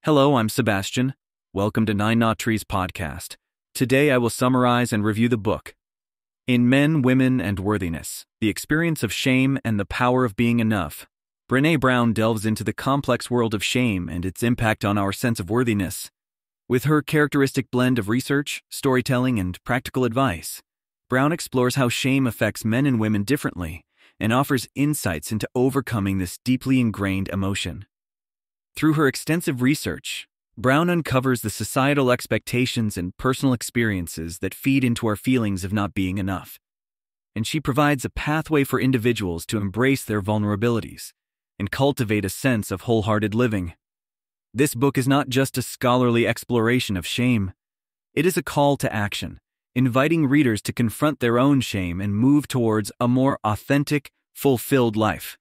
Hello, I'm Sebastian. Welcome to Nine Knot Trees podcast. Today I will summarize and review the book, In Men, Women, and Worthiness, The Experience of Shame and the Power of Being Enough. Brené Brown delves into the complex world of shame and its impact on our sense of worthiness. With her characteristic blend of research, storytelling, and practical advice, Brown explores how shame affects men and women differently and offers insights into overcoming this deeply ingrained emotion. Through her extensive research, Brown uncovers the societal expectations and personal experiences that feed into our feelings of not being enough. And she provides a pathway for individuals to embrace their vulnerabilities and cultivate a sense of wholehearted living. This book is not just a scholarly exploration of shame. It is a call to action, inviting readers to confront their own shame and move towards a more authentic, fulfilled life.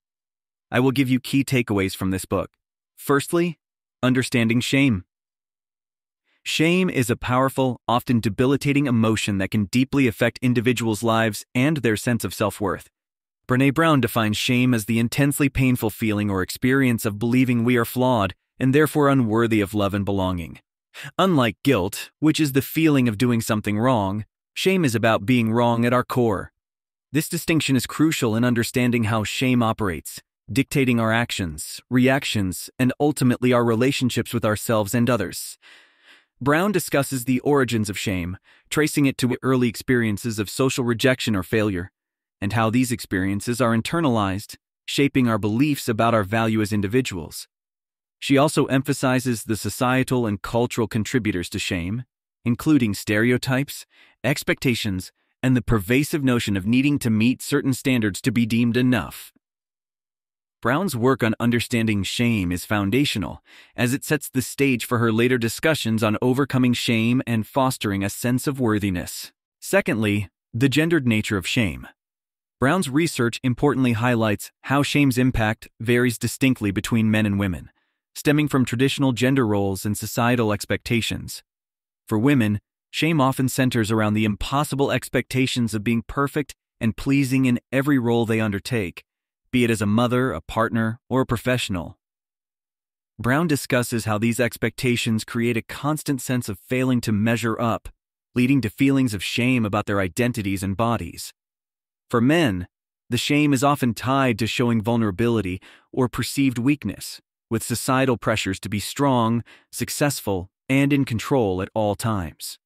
I will give you key takeaways from this book. Firstly, understanding shame. Shame is a powerful, often debilitating emotion that can deeply affect individuals' lives and their sense of self-worth. Brené Brown defines shame as the intensely painful feeling or experience of believing we are flawed and therefore unworthy of love and belonging. Unlike guilt, which is the feeling of doing something wrong, shame is about being wrong at our core. This distinction is crucial in understanding how shame operates, dictating our actions, reactions, and ultimately our relationships with ourselves and others. Brown discusses the origins of shame, tracing it to early experiences of social rejection or failure, and how these experiences are internalized, shaping our beliefs about our value as individuals. She also emphasizes the societal and cultural contributors to shame, including stereotypes, expectations, and the pervasive notion of needing to meet certain standards to be deemed enough. Brown's work on understanding shame is foundational, as it sets the stage for her later discussions on overcoming shame and fostering a sense of worthiness. Secondly, the gendered nature of shame. Brown's research importantly highlights how shame's impact varies distinctly between men and women, stemming from traditional gender roles and societal expectations. For women, shame often centers around the impossible expectations of being perfect and pleasing in every role they undertake, be it as a mother, a partner, or a professional. Brown discusses how these expectations create a constant sense of failing to measure up, leading to feelings of shame about their identities and bodies. For men, the shame is often tied to showing vulnerability or perceived weakness, with societal pressures to be strong, successful, and in control at all times.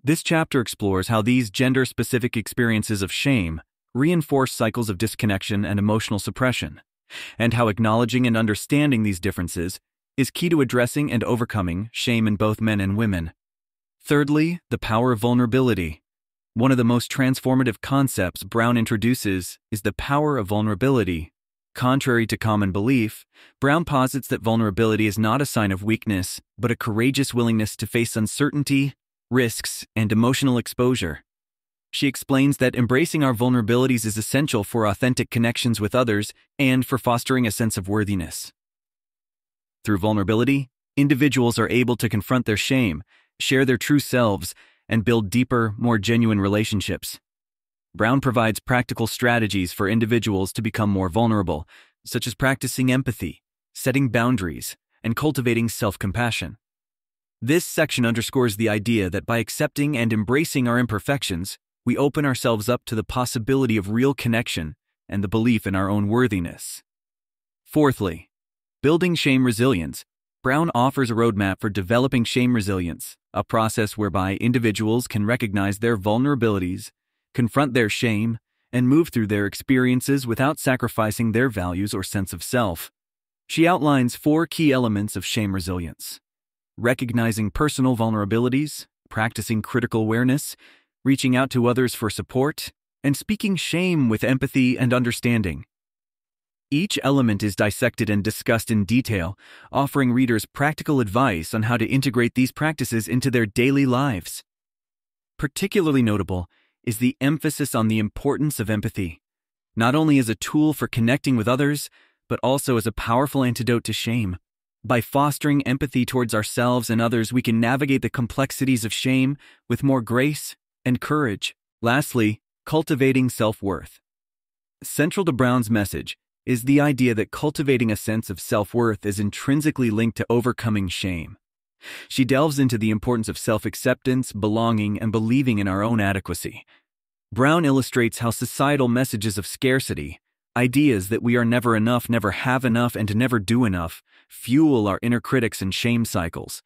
This chapter explores how these gender-specific experiences of shame reinforce cycles of disconnection and emotional suppression, and how acknowledging and understanding these differences is key to addressing and overcoming shame in both men and women. Thirdly, the power of vulnerability. One of the most transformative concepts Brown introduces is the power of vulnerability. Contrary to common belief, Brown posits that vulnerability is not a sign of weakness, but a courageous willingness to face uncertainty, risks, and emotional exposure. She explains that embracing our vulnerabilities is essential for authentic connections with others and for fostering a sense of worthiness. Through vulnerability, individuals are able to confront their shame, share their true selves, and build deeper, more genuine relationships. Brown provides practical strategies for individuals to become more vulnerable, such as practicing empathy, setting boundaries, and cultivating self-compassion. This section underscores the idea that by accepting and embracing our imperfections, we open ourselves up to the possibility of real connection and the belief in our own worthiness. Fourthly, building shame resilience. Brown offers a roadmap for developing shame resilience, a process whereby individuals can recognize their vulnerabilities, confront their shame, and move through their experiences without sacrificing their values or sense of self. She outlines 4 key elements of shame resilience: recognizing personal vulnerabilities, practicing critical awareness, reaching out to others for support, and speaking shame with empathy and understanding. Each element is dissected and discussed in detail, offering readers practical advice on how to integrate these practices into their daily lives. Particularly notable is the emphasis on the importance of empathy, not only as a tool for connecting with others, but also as a powerful antidote to shame. By fostering empathy towards ourselves and others, we can navigate the complexities of shame with more grace and courage. Lastly, cultivating self-worth. Central to Brown's message is the idea that cultivating a sense of self-worth is intrinsically linked to overcoming shame. She delves into the importance of self-acceptance, belonging, and believing in our own adequacy. Brown illustrates how societal messages of scarcity, ideas that we are never enough, never have enough, and never do enough, fuel our inner critics and shame cycles.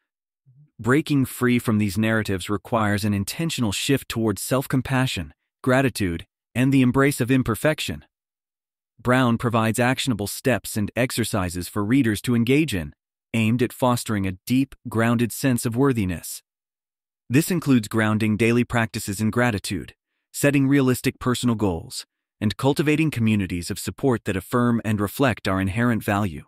Breaking free from these narratives requires an intentional shift towards self-compassion, gratitude, and the embrace of imperfection. Brown provides actionable steps and exercises for readers to engage in, aimed at fostering a deep, grounded sense of worthiness. This includes grounding daily practices in gratitude, setting realistic personal goals, and cultivating communities of support that affirm and reflect our inherent value.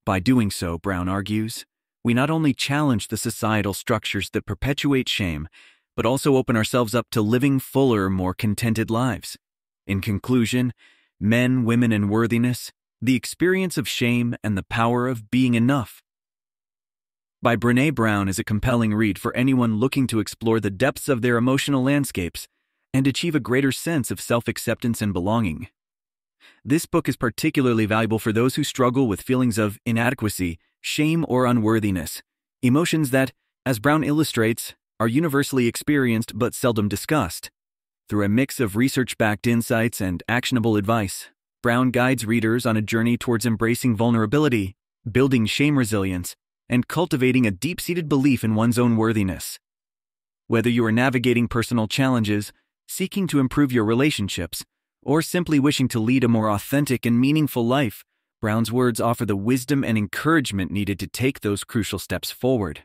By doing so, Brown argues, we not only challenge the societal structures that perpetuate shame, but also open ourselves up to living fuller, more contented lives. In conclusion, Men, Women, and Worthiness, the experience of shame and the power of being enough, by Brené Brown, is a compelling read for anyone looking to explore the depths of their emotional landscapes and achieve a greater sense of self-acceptance and belonging. This book is particularly valuable for those who struggle with feelings of inadequacy, shame, or unworthiness, emotions that, as Brown illustrates, are universally experienced but seldom discussed. Through a mix of research-backed insights and actionable advice, Brown guides readers on a journey towards embracing vulnerability, building shame resilience, and cultivating a deep-seated belief in one's own worthiness. Whether you are navigating personal challenges, seeking to improve your relationships, or simply wishing to lead a more authentic and meaningful life, Brown's words offer the wisdom and encouragement needed to take those crucial steps forward.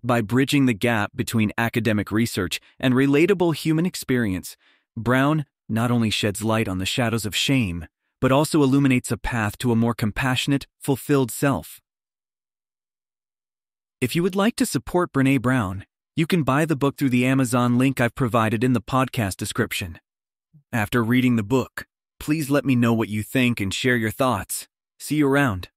By bridging the gap between academic research and relatable human experience, Brown not only sheds light on the shadows of shame, but also illuminates a path to a more compassionate, fulfilled self. If you would like to support Brené Brown, you can buy the book through the Amazon link I've provided in the podcast description. After reading the book, please let me know what you think and share your thoughts. See you around.